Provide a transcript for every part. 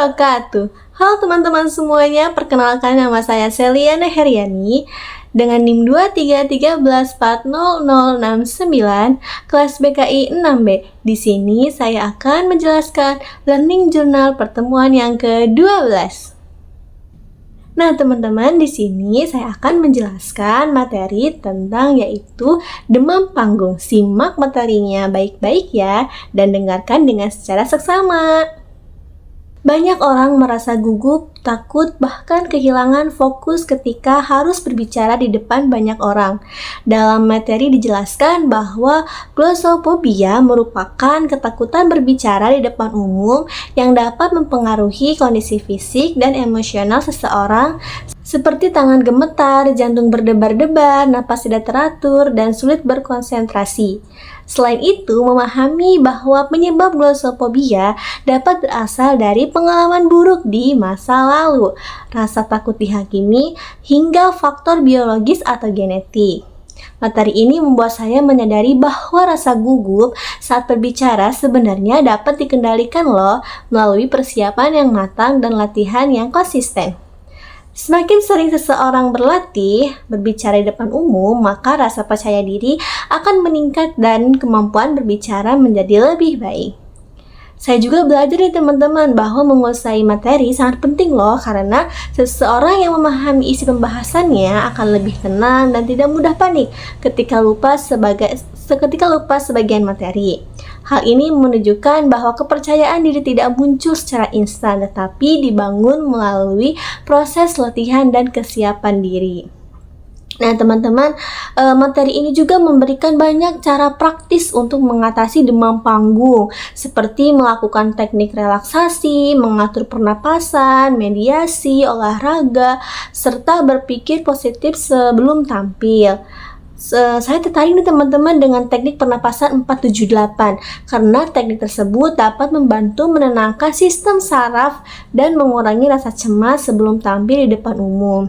wabarakatuh. Halo teman-teman semuanya, perkenalkan nama saya Seliana Heriani dengan NIM 2313400069 kelas BKI 6B. Di sini saya akan menjelaskan learning journal pertemuan yang ke-12. Nah, teman-teman, di sini saya akan menjelaskan materi tentang yaitu demam panggung. Simak materinya baik-baik ya dan dengarkan dengan secara seksama. Banyak orang merasa gugup, takut, bahkan kehilangan fokus ketika harus berbicara di depan banyak orang. Dalam materi dijelaskan bahwa glossophobia merupakan ketakutan berbicara di depan umum yang dapat mempengaruhi kondisi fisik dan emosional seseorang seperti tangan gemetar, jantung berdebar-debar, napas tidak teratur, dan sulit berkonsentrasi. Selain itu, memahami bahwa penyebab glossophobia dapat berasal dari pengalaman buruk di masa lalu, rasa takut dihakimi, hingga faktor biologis atau genetik. Materi ini membuat saya menyadari bahwa rasa gugup saat berbicara sebenarnya dapat dikendalikan loh melalui persiapan yang matang dan latihan yang konsisten. Semakin sering seseorang berlatih berbicara di depan umum, maka rasa percaya diri akan meningkat dan kemampuan berbicara menjadi lebih baik. Saya juga belajar dari teman-teman bahwa menguasai materi sangat penting loh, karena seseorang yang memahami isi pembahasannya akan lebih tenang dan tidak mudah panik ketika lupa sebagian materi. Hal ini menunjukkan bahwa kepercayaan diri tidak muncul secara instan, tetapi dibangun melalui proses latihan dan kesiapan diri. Nah, teman-teman, materi ini juga memberikan banyak cara praktis untuk mengatasi demam panggung, seperti melakukan teknik relaksasi, mengatur pernapasan, mediasi, olahraga, serta berpikir positif sebelum tampil. Saya tertarik nih teman-teman dengan teknik pernapasan 478 karena teknik tersebut dapat membantu menenangkan sistem saraf dan mengurangi rasa cemas sebelum tampil di depan umum.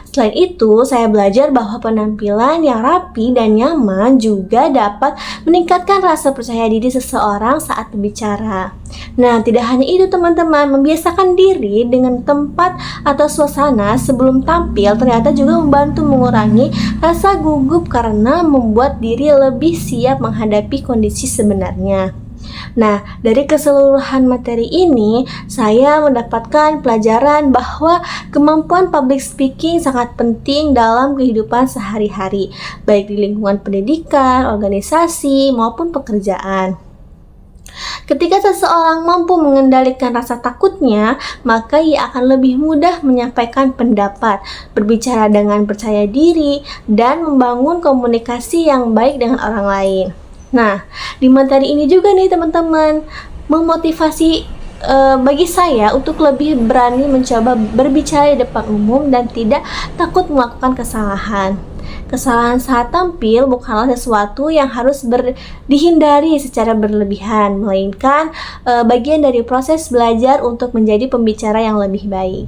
Selain itu, saya belajar bahwa penampilan yang rapi dan nyaman juga dapat meningkatkan rasa percaya diri seseorang saat berbicara. Nah, tidak hanya itu teman-teman, membiasakan diri dengan tempat atau suasana sebelum tampil ternyata juga membantu mengurangi rasa gugup karena membuat diri lebih siap menghadapi kondisi sebenarnya. Nah, dari keseluruhan materi ini, saya mendapatkan pelajaran bahwa kemampuan public speaking sangat penting dalam kehidupan sehari-hari, baik di lingkungan pendidikan, organisasi, maupun pekerjaan. Ketika seseorang mampu mengendalikan rasa takutnya, maka ia akan lebih mudah menyampaikan pendapat, berbicara dengan percaya diri, dan membangun komunikasi yang baik dengan orang lain. Nah, di materi ini juga nih teman-teman, memotivasi bagi saya untuk lebih berani mencoba berbicara di depan umum dan tidak takut melakukan kesalahan. Kesalahan saat tampil bukanlah sesuatu yang harus dihindari secara berlebihan, melainkan bagian dari proses belajar untuk menjadi pembicara yang lebih baik.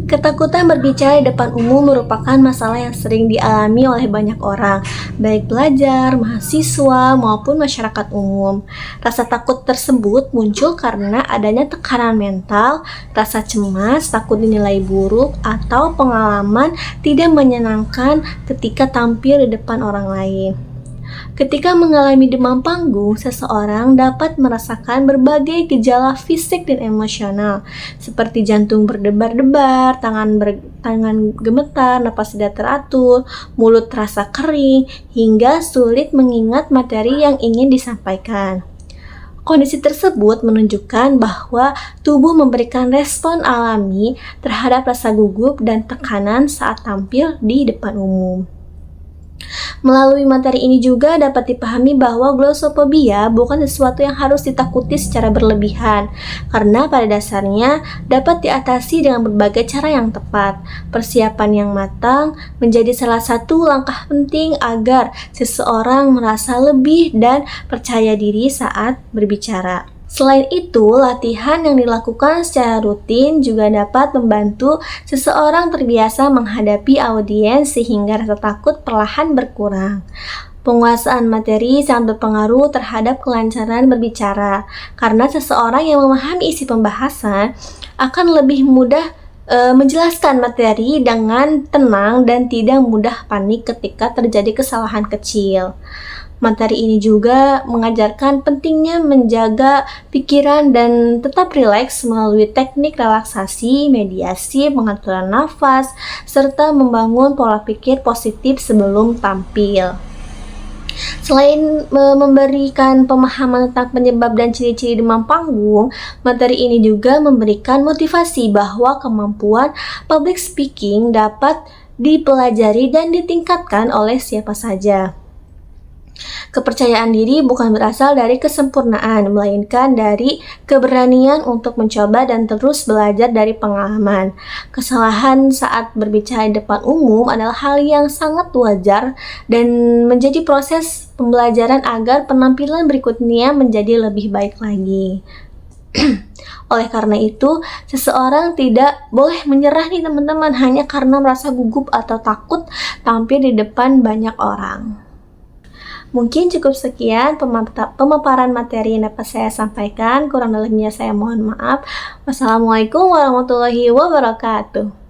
Ketakutan berbicara di depan umum merupakan masalah yang sering dialami oleh banyak orang, baik pelajar, mahasiswa, maupun masyarakat umum. Rasa takut tersebut muncul karena adanya tekanan mental, rasa cemas, takut dinilai buruk, atau pengalaman tidak menyenangkan ketika tampil di depan orang lain. Ketika mengalami demam panggung, seseorang dapat merasakan berbagai gejala fisik dan emosional, seperti jantung berdebar-debar, tangan gemetar, napas tidak teratur, mulut terasa kering, hingga sulit mengingat materi yang ingin disampaikan. Kondisi tersebut menunjukkan bahwa tubuh memberikan respon alami terhadap rasa gugup dan tekanan saat tampil di depan umum. Melalui materi ini juga dapat dipahami bahwa glossophobia bukan sesuatu yang harus ditakuti secara berlebihan, karena pada dasarnya dapat diatasi dengan berbagai cara yang tepat. Persiapan yang matang menjadi salah satu langkah penting agar seseorang merasa lebih dan percaya diri saat berbicara. Selain itu, latihan yang dilakukan secara rutin juga dapat membantu seseorang terbiasa menghadapi audiens sehingga rasa takut perlahan berkurang. Penguasaan materi sangat berpengaruh terhadap kelancaran berbicara, karena seseorang yang memahami isi pembahasan akan lebih mudah menjelaskan materi dengan tenang dan tidak mudah panik ketika terjadi kesalahan kecil. Materi ini juga mengajarkan pentingnya menjaga pikiran dan tetap rileks melalui teknik relaksasi, mediasi, pengaturan nafas, serta membangun pola pikir positif sebelum tampil. Selain memberikan pemahaman tentang penyebab dan ciri-ciri demam panggung, materi ini juga memberikan motivasi bahwa kemampuan public speaking dapat dipelajari dan ditingkatkan oleh siapa saja. Kepercayaan diri bukan berasal dari kesempurnaan, melainkan dari keberanian untuk mencoba dan terus belajar dari pengalaman. Kesalahan saat berbicara di depan umum adalah hal yang sangat wajar dan menjadi proses pembelajaran agar penampilan berikutnya menjadi lebih baik lagi. Oleh karena itu, seseorang tidak boleh menyerah nih teman-teman hanya karena merasa gugup atau takut tampil di depan banyak orang. Mungkin cukup sekian pemaparan materi yang dapat saya sampaikan. Kurang lebihnya saya mohon maaf. Wassalamualaikum warahmatullahi wabarakatuh.